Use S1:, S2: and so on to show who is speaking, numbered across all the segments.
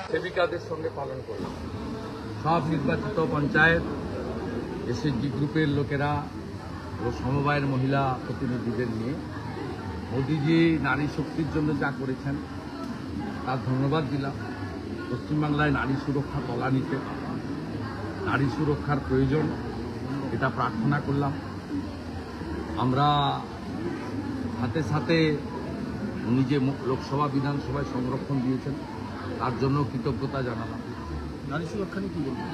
S1: সেবিকাদের সঙ্গে পালন করলাম। সব নির্বাচিত পঞ্চায়েত এসএসজি গ্রুপের লোকেরা ও সমবায়ের মহিলা প্রতিনিধিদের নিয়ে মোদিজি নারী শক্তির জন্য যা করেছেন তার ধন্যবাদ দিলাম। পশ্চিমবাংলায় নারী সুরক্ষা তলানিতে, নারী সুরক্ষার প্রয়োজন এটা প্রার্থনা করলাম। আমরা সাথে সাথে উনি যে লোকসভা বিধানসভায় সংরক্ষণ দিয়েছেন তার জন্য কৃতজ্ঞতা জানালাম।
S2: নারী সুরক্ষা নিয়ে কি বলবেন?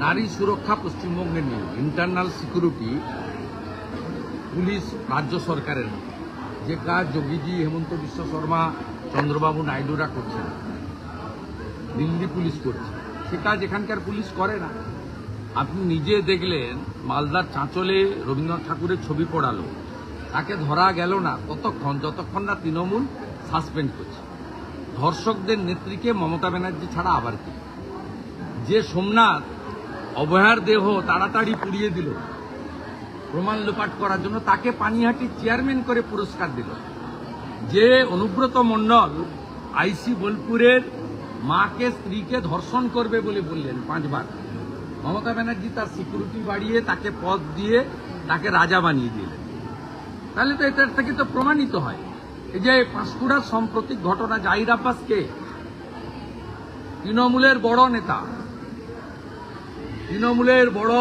S1: নারী সুরক্ষা পশ্চিমবঙ্গে নেই। ইন্টারনাল সিকিউরিটি পুলিশ রাজ্য সরকারের না। যে কাজ যোগীজি, হেমন্ত বিশ্ব শর্মা, চন্দ্রবাবু নাইডুরা করছেন, দিল্লি পুলিশ করছে, সে কাজ এখানকার পুলিশ করে না। আপনি নিজে দেখলেন মালদার চাঁচলে রবীন্দ্রনাথ ঠাকুরের ছবি পড়ালো, তাকে ধরা গেল না যতক্ষণ না তৃণমূল সাসপেন্ড করছে। ধর্ষকদের নেত্রীকে মমতা ব্যানার্জি ছাড়া আবার কি? যে সোমনাথ অভয়ার দেহ তাড়াতাড়ি পুড়িয়ে দিল প্রমাণ লোপাট করার জন্য, তাকে পানিহাটির চেয়ারম্যান করে পুরস্কার দিল। যে অনুব্রত মণ্ডল আইসি বোলপুরের মাকে স্ত্রীকে ধর্ষণ করবে বলে বললেন 5 বার, মমতা ব্যানার্জি তার সিকিউরিটি বাড়িয়ে তাকে পদ দিয়ে তাকে রাজা বানিয়ে দিলেন। তাহলে তো এটার থেকে তো প্রমাণিত হয়। এই যে পাঁশকুড়ার সাম্প্রতিক ঘটনা, জাহির আব্বাসকে তৃণমূলের বড় নেতা, তৃণমূলের বড়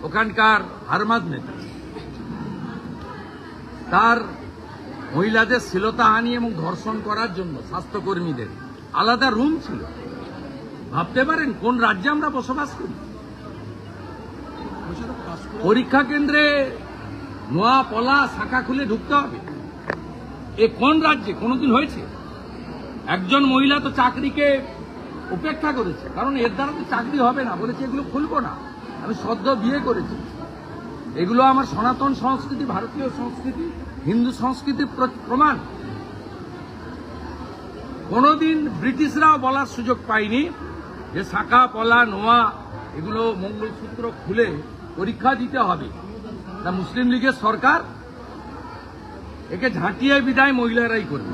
S1: ওখানকার হারমাদ নেতা, তার মহিলাদের শ্লীলতাহানি এবং ধর্ষণ করার জন্য স্বাস্থ্যকর্মীদের আলাদা রুম ছিল। ভাবতে পারেন কোন রাজ্যে আমরা বসবাস করি? পরীক্ষা কেন্দ্রে নোয়া পলা শাখা খুলে ঢুকতে হবে, এ কোন রাজ্যে কোনোদিন হয়েছে? একজন মহিলা তো চাকরিকে উপেক্ষা করেছে, কারণ এর দ্বারা তো চাকরি হবে না, বলেছে এগুলো খুলবো না, আমি সদ্য বিয়ে করেছি। এগুলো আমার সনাতন সংস্কৃতি, ভারতীয় সংস্কৃতি, হিন্দু সংস্কৃতির প্রমাণ। কোনোদিন ব্রিটিশরাও বলার সুযোগ পায়নি যে শাখা পলা নোয়া এগুলো মঙ্গলসূত্র খুলে পরীক্ষা দিতে হবে। তা মুসলিম লীগের সরকার একে ঝাঁটিয়ে বিদায় মহিলারাই করবে।